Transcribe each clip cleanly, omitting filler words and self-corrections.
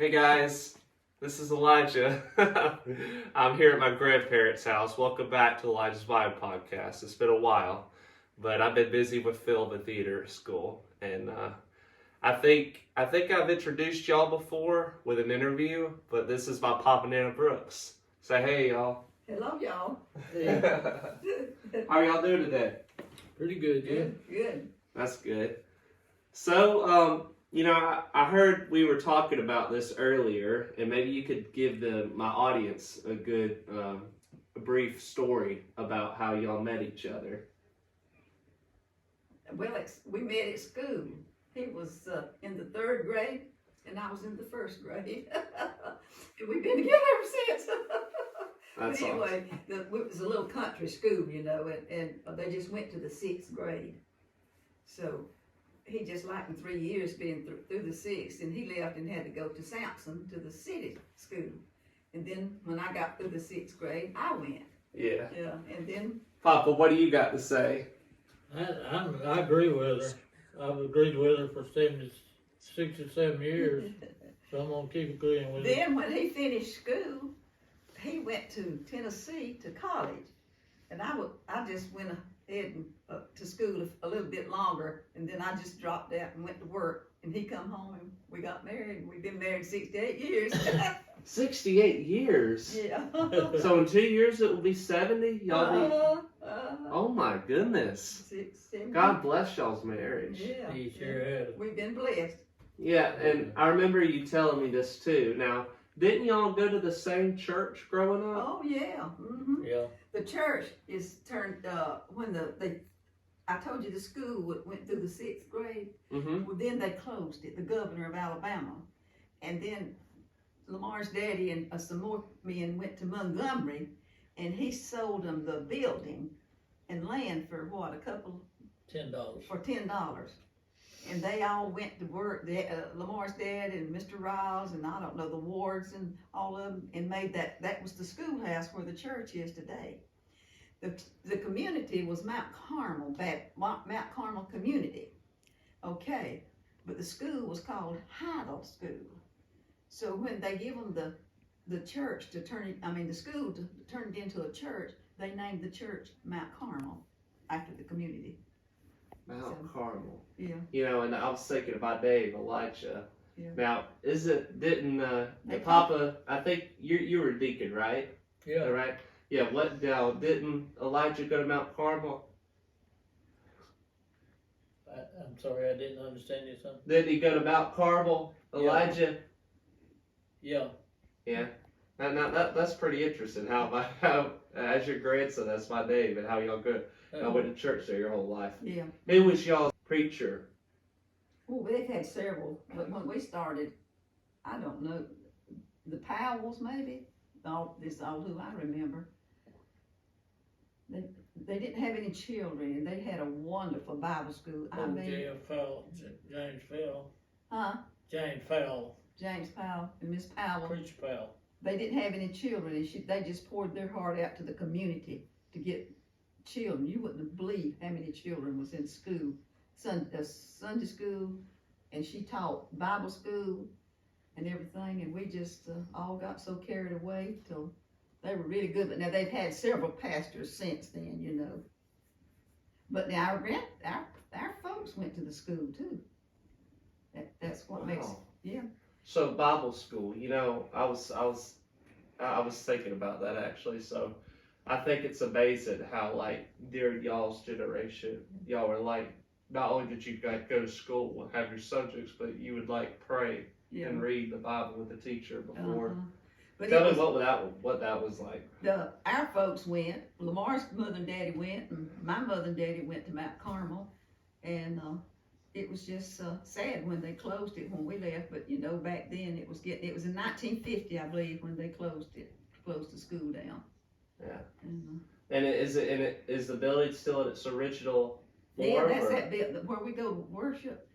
Hey guys, this is Elijah. I'm here at my grandparents' house. Welcome back to Elijah's Vibe podcast. It's been a while, but I've been busy with film and theater at school, and I think I've introduced y'all before with an interview, but this is my Papa Nana Brooks. Say hey, y'all. Hello, y'all. How are y'all doing today? Pretty good, yeah. Good. That's good. So, I heard we were talking about this earlier, and maybe you could give my audience a good, a brief story about how y'all met each other. Well, we met at school. He was in the 3rd grade, and I was in the 1st grade. And we've been together ever since. That's but anyway, it was a little country school, and they just went to the 6th grade. So he just like in 3 years being through the 6th, and he left and had to go to Sampson to the city school. And then when I got through the 6th grade, I went. Yeah. Yeah, and then Papa, what do you got to say? I agree with her. I've agreed with her for 6 or 7 years, so I'm gonna keep agreeing with her. Then when he finished school, he went to Tennessee to college, and I just went ahead and to school a little bit longer, and then I just dropped out and went to work. And he come home and we got married, and we've been married 68 years. 68 years? Yeah. So in 2 years it will be 70? Y'all be... Uh, Oh my goodness. 7. God bless y'all's marriage. Yeah. He sure has. We've been blessed. Yeah, and I remember you telling me this too. Now, didn't y'all go to the same church growing up? Oh yeah. Mm-hmm. Yeah. The church is turned when I told you the school went through the 6th grade. Mm-hmm. Well, then they closed it. The governor of Alabama, and then Lamar's daddy and some more men went to Montgomery, and he sold them the building and land for what, $10. for $10. And they all went to work. Lamar's dad and Mr. Riles and I don't know the wards and all of them, and made that was the schoolhouse where the church is today. The community was Mount Carmel Community. Okay, but the school was called Heidel School. So when they give them the church to turn it, the school to turn it into a church, they named the church Mount Carmel after the community. Mount Carmel. Yeah. And I was thinking about Dave, Elijah. Yeah. Now, didn't Papa, I think you were a deacon, right? Yeah. Right? Yeah, didn't Elijah go to Mount Carmel? I'm sorry, I didn't understand you, son. Didn't he go to Mount Carmel, Elijah? Yeah. Yeah. Now that's pretty interesting. How as your grandson, that's my name, and how y'all go. I went to church there your whole life. Yeah. Who was y'all's preacher? Well, they've had several, but when we started, I don't know, the Powells maybe. This is all who I remember. They didn't have any children, and they had a wonderful Bible school. James Fowle. Huh? James Fowle. James Powell and Miss Powell. Preacher Fowle. They didn't have any children, and they just poured their heart out to the community to get children. You wouldn't believe how many children was in school, Sunday school, and she taught Bible school and everything, and we just all got so carried away till they were really good. But now they've had several pastors since then, But now our folks went to the school too. That's what makes, yeah. So Bible school, I was thinking about that actually. So I think it's amazing how during y'all's generation, y'all were not only did you go to school and have your subjects, but you would pray and read the Bible with the teacher before. But Tell me what that was like. Our folks went. Lamar's mother and daddy went, and my mother and daddy went to Mount Carmel, and it was just sad when they closed it when we left. But back then it was in 1950, I believe, when they closed the school down. Yeah. And is the building still in its original form? Yeah, that's that building where we go to worship.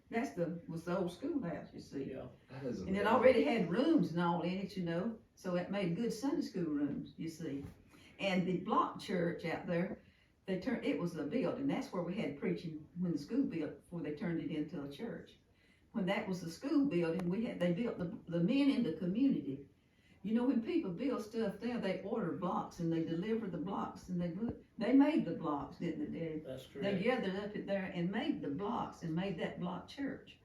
Was the old schoolhouse, you see. Yeah. That is And amazing. it already had rooms and all in it, so it made good Sunday school rooms, you see. And the block church out there, it was a building. That's where we had preaching when the school built, before they turned it into a church. when that was the school building, they built the men in the community. You know, when people build stuff there, they order blocks and they deliver the blocks and they made the blocks, didn't they, Daddy? That's They correct. gathered up at there and made the blocks and made that block church,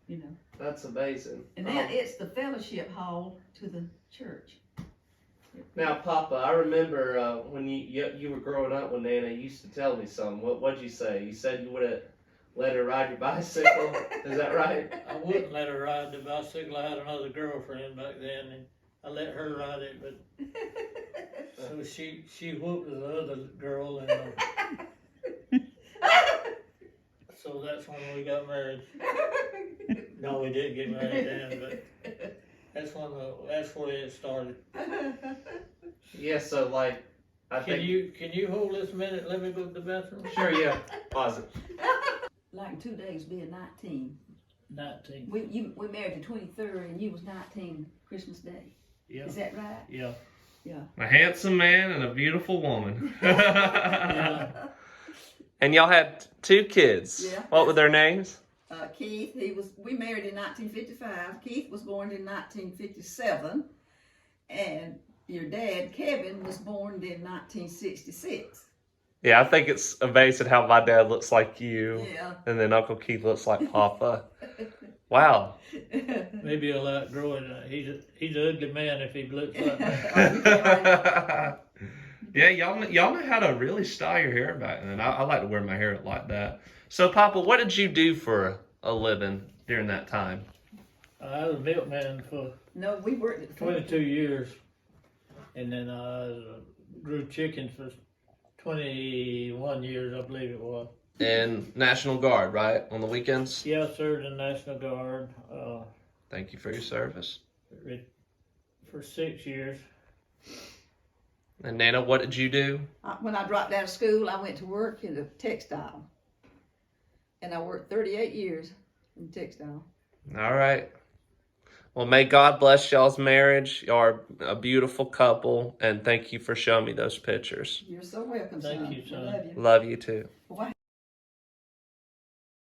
you know. That's amazing. And now it's the fellowship hall to the church. Now, Papa, I remember when you were growing up when Nana used to tell me something. What'd you say? You said you would have let her ride your bicycle. Is that right? I wouldn't let her ride the bicycle. I had another girlfriend back then, and I let her ride it, but so she whooped the other girl, and so that's when we got married. No, we didn't get married then, but that's where it started. Yeah. So like, Can you hold this a minute? Let me go to the bathroom. Sure. Yeah. Pause it. Like in 2 days being 19. 19. We married the 23rd and you was 19 Christmas Day. Yeah. Is that right? Yeah. Yeah. A handsome man and a beautiful woman. Yeah. And y'all had 2 kids. Yeah. What were their names? Keith, we married in 1955. Keith was born in 1957. And your dad, Kevin, was born in 1966. Yeah, I think it's amazing how my dad looks like you, Yeah. and then Uncle Keith looks like Papa. Wow. Maybe he'll outgrow it. He's an ugly man if he looks like that. Yeah, y'all know how to really style your hair back then. I like to wear my hair like that. So, Papa, what did you do for a living during that time? I was a milkman for No, we worked at 22 years, and then I grew chickens for 21 years, I believe it was. And National Guard, right? On the weekends? Yeah, I served in the National Guard Thank you for your service. for 6 years. And Nana, what did you do? When I dropped out of school, I went to work in the textile. And I worked 38 years in textile. All right. Well, may God bless y'all's marriage. Y'all are a beautiful couple, and thank you for showing me those pictures. You're so welcome, Thank son. you, son. I love you. Love you too. Why